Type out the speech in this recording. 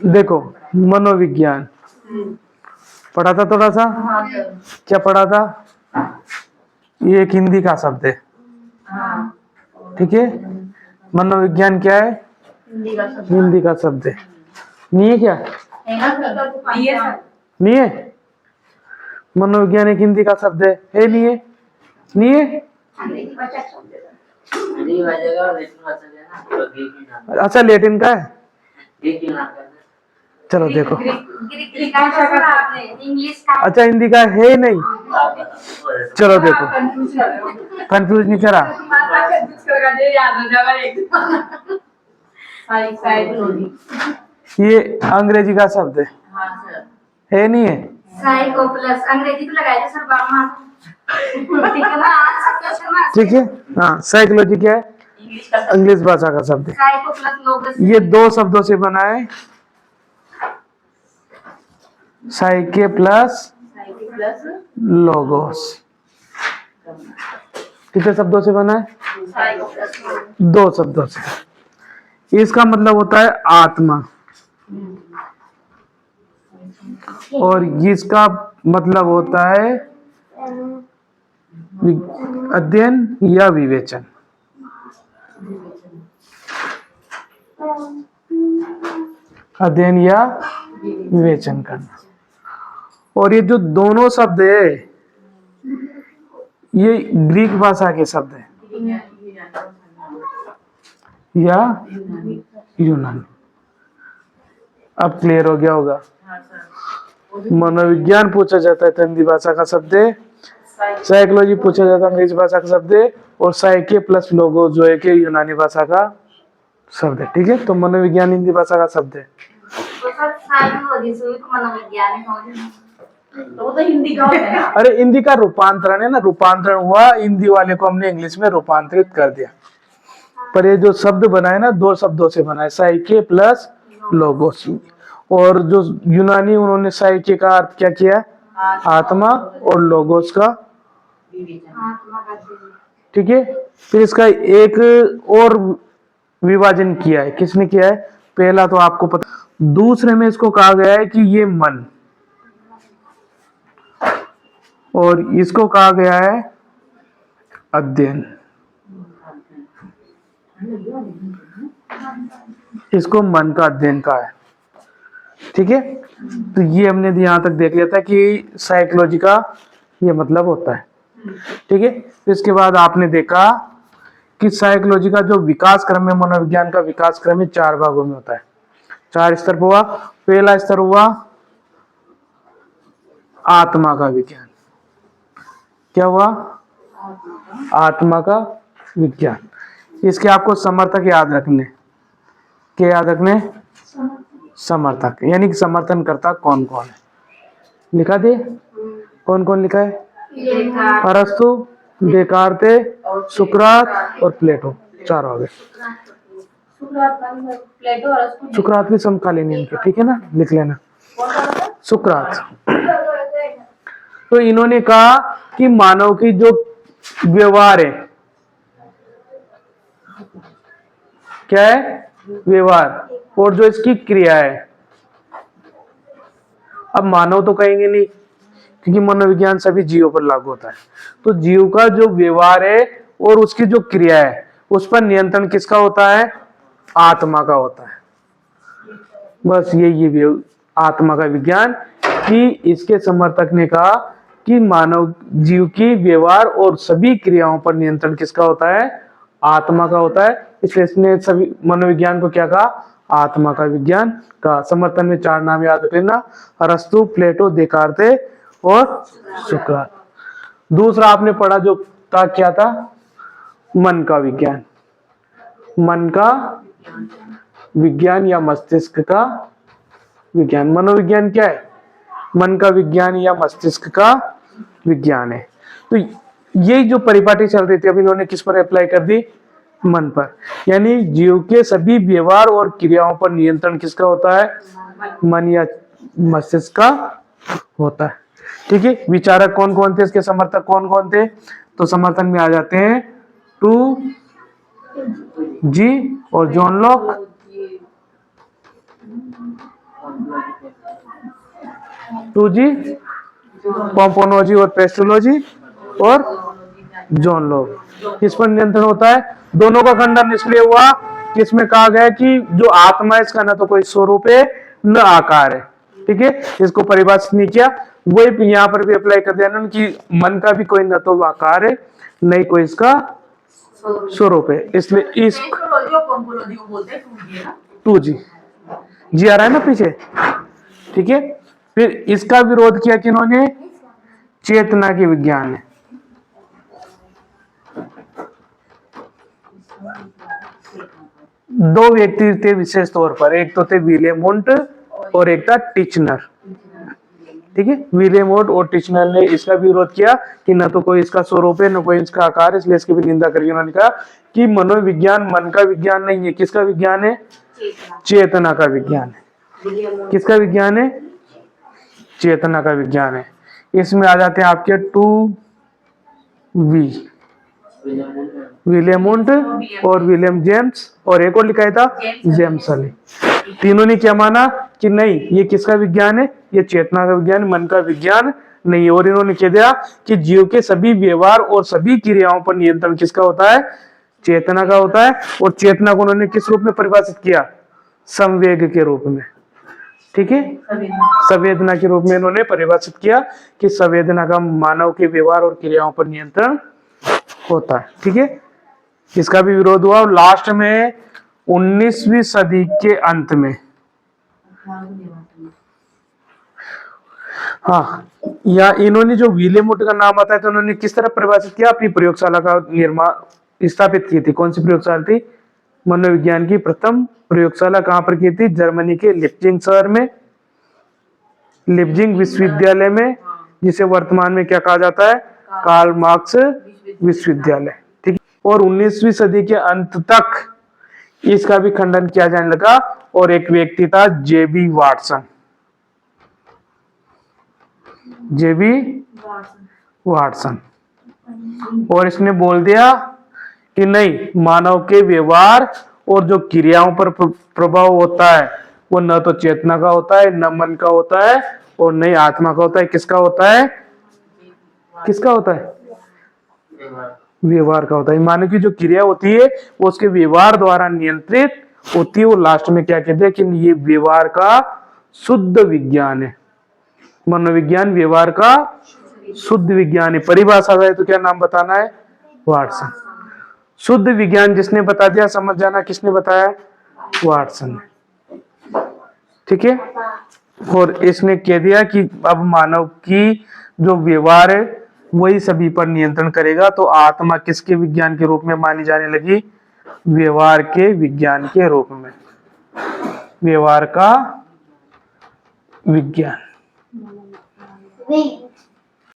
देखो, मनोविज्ञान पढ़ा था थोड़ा सा। हाँ सर। क्या पढ़ा था? ये एक हिंदी का शब्द है, हाँ। ठीक है। मनोविज्ञान क्या है? हिंदी का शब्द। हिंदी का शब्द है। नहीं है क्या? है ना सर? ये सर। नहीं है? मनोविज्ञान एक हिंदी का शब्द है नहीं है? नहीं है? अच्छा, लैटिन का है। चलो देखो, ग्रीक का सर आपने इंग्लिश का। अच्छा हिंदी का है नहीं। चलो देखो, कंफ्यूज नहीं करा। ये अंग्रेजी का शब्द है। हाँ सर। है नहीं है? साइको प्लस अंग्रेजी को लगाया सर बामा। ठीक है ना? ठीक है। हाँ, साइकोलॉजी क्या है? इंग्लिश भाषा का शब्द है। Psycho plus logos. ये दो शब्दों से बना है, साइके प्लस लोगोस। कितने शब्दों से बना है? साइको प्लस दो शब्दों से। इसका मतलब होता है आत्मा, और इसका मतलब होता है अध्ययन या विवेचन। अध्ययन या विवेचन करना। और ये जो दोनों शब्द है, ये ग्रीक भाषा के शब्द है या यूनानी। अब क्लियर हो गया होगा। मनोविज्ञान पूछा जाता है तो हिंदी भाषा का शब्द है, साइकोलॉजी पूछा जाता है अंग्रेजी भाषा का शब्द है, और साइके प्लस लोगो जो है कि यूनानी भाषा का शब्द है। ठीक है, तो मनोविज्ञान हिंदी भाषा का शब्द है। तो सर साइकोलॉजी से तो मनोविज्ञान है, तो वो तो हिंदी का होता है ना। अरे हिंदी का रूपांतरण है ना, रूपांतरण हुआ, हिंदी वाले को हमने इंग्लिश में रूपांतरित कर दिया। पर ये जो शब्द बना है ना, दो शब्दों से बना है, साइके प्लस लोगोस। और जो यूनानी, उन्होंने साइके का अर्थ क्या किया? आत्मा, और लोगोस का। ठीक है। फिर इसका एक और विभाजन किया है। किसने किया है? पहला तो आपको पता, दूसरे में इसको कहा गया है कि ये मन, और इसको कहा गया है अध्ययन। इसको मन का अध्ययन कहा है। ठीक है, तो ये हमने यहां तक देख लिया था कि साइकोलॉजी का ये मतलब होता है। ठीक है, तो इसके बाद आपने देखा कि साइकोलॉजी का जो विकास क्रम है, मनोविज्ञान का विकास क्रम है, 4 भागों में होता है। 4 स्तर पर हुआ। पहला स्तर हुआ आत्मा का विज्ञान। क्या हुआ? आत्मा का विज्ञान। इसके आपको समर्थक याद रखने। क्या याद रखने? समर्थक, यानी कि समर्थन करता कौन कौन है, लिखा दे। कौन कौन लिखा है? अरस्तु, डेकार्ते, सुकरात और प्लेटो। 4 हो गए। सुकरात भी समकालीन इनके, ठीक है ना, लिख लेना। सुकरात। तो इन्होंने कहा कि मानव की जो व्यवहार है, क्या है? व्यवहार, और जो इसकी क्रिया है। अब मानव तो कहेंगे नहीं, क्योंकि मनोविज्ञान सभी जीवों पर लागू होता है। तो जीव का जो व्यवहार है और उसकी जो क्रिया है, उस पर नियंत्रण किसका होता है? आत्मा का होता है। बस ये आत्मा का विज्ञान। कि इसके समर्थक ने कहा कि मानव जीव की व्यवहार और सभी क्रियाओं पर नियंत्रण किसका होता है? आत्मा का होता है। इसलिए इसने सभी मनोविज्ञान को क्या कहा? आत्मा का विज्ञान का। समर्थन में 4 नाम याद रख लेना, अरस्तु, प्लेटो, देकार्ते और सुकरात। दूसरा आपने पढ़ा जो था, क्या था? मन का विज्ञान। मन का विज्ञान या मस्तिष्क का विज्ञान। मनोविज्ञान क्या है? मन का विज्ञान या मस्तिष्क का विज्ञान है। तो ये जो परिपाटी चल रही थी, अब इन्होंने किस पर अप्लाई कर दी? मन पर। यानी जीव के सभी व्यवहार और क्रियाओं पर नियंत्रण किसका होता है? मन या मस्तिष्क का होता है। ठीक है। विचारक कौन कौन थे? इसके समर्थक कौन कौन थे? तो समर्थन में आ जाते हैं 2G और जॉन लॉक, 2G पोम्पोनोलॉजी और पेस्टोलॉजी और जोनलोव, किस पर नियंत्रण होता है? दोनों का खंडन इसलिए हुआ कि इसमें कहा गया कि जो आत्मा है इसका ना तो कोई स्वरूप है न आकार है। ठीक है, इसको परिभाषित नहीं किया, वही यहाँ पर भी अप्लाई कर दिया ना कि मन का भी कोई न तो आकार है न ही कोई इसका स्वरूप है, इसलिए इस पोम्पोनोलॉजी को बोलते हैं 2G ना। 2G जी आ रहा है ना पीछे। ठीक है, फिर इसका विरोध किया किन्होंने? चेतना के विज्ञान ने। दो व्यक्ति थे विशेष तौर पर, एक तो थे विलियम वुंट और एक था टिचनर। ठीक है, विलियम वुंट और टिचनर ने इसका विरोध किया कि न तो कोई इसका स्वरूप है न कोई इसका आकार है, इसलिए इसकी भी निंदा करके उन्होंने कहा कि मनोविज्ञान मन का विज्ञान नहीं है, किसका विज्ञान है? चेतना का विज्ञान है। किसका विज्ञान है? चेतना का विज्ञान है। इसमें आ जाते हैं आपके 2V, विलियम वुंट और विलियम जेम्स, और एक और लिखा था जेम्स अली। तीनों ने क्या माना कि नहीं, ये किसका विज्ञान है? ये चेतना का विज्ञान, मन का विज्ञान नहीं है। और इन्होंने कह दिया कि जीव के सभी व्यवहार और सभी क्रियाओं पर नियंत्रण किसका होता है? चेतना का होता है। और चेतना को उन्होंने किस रूप में परिभाषित किया? संवेग के रूप में। ठीक है, संवेदना के रूप में इन्होंने परिभाषित किया कि संवेदना का मानव के व्यवहार और क्रियाओं पर नियंत्रण होता है। ठीक है, इसका भी विरोध हुआ और लास्ट में 19वीं सदी के अंत में, हाँ, या इन्होंने जो विलियम वुड का नाम आता है तो उन्होंने किस तरह परिभाषित किया? अपनी प्रयोगशाला का निर्माण स्थापित की थी। कौन सी प्रयोगशाला थी? मनोविज्ञान की प्रथम प्रयोगशाला कहां पर की थी? जर्मनी के लिप्जिंग शहर में, लिप्जिंग विश्वविद्यालय में, जिसे वर्तमान में क्या कहा जाता है? कार्ल मार्क्स विश्वविद्यालय। ठीक है, और 19वीं सदी के अंत तक इसका भी खंडन किया जाने लगा और एक व्यक्ति था जेबी वाटसन। जेबी वाटसन, और इसने बोल दिया कि नहीं, मानव के व्यवहार और जो क्रियाओं पर प्रभाव होता है वो न तो चेतना का होता है, न मन का होता है और न ही आत्मा का होता है। किसका होता है? किसका होता है? व्यवहार का होता है। मानव की जो क्रिया होती है वो उसके व्यवहार द्वारा नियंत्रित होती है। वो लास्ट में क्या कहते हैं कि ये व्यवहार का शुद्ध विज्ञान है। मनोविज्ञान व्यवहार का शुद्ध विज्ञान है। परिभाषा है तो क्या नाम बताना है? वाटसन। शुद्ध विज्ञान जिसने बता दिया, समझ जाना किसने बताया? वाटसन ने। ठीक है, और इसने कह दिया कि अब मानव की जो व्यवहार है वही सभी पर नियंत्रण करेगा। तो आत्मा किसके विज्ञान के रूप में मानी जाने लगी? व्यवहार के विज्ञान के रूप में, व्यवहार का विज्ञान।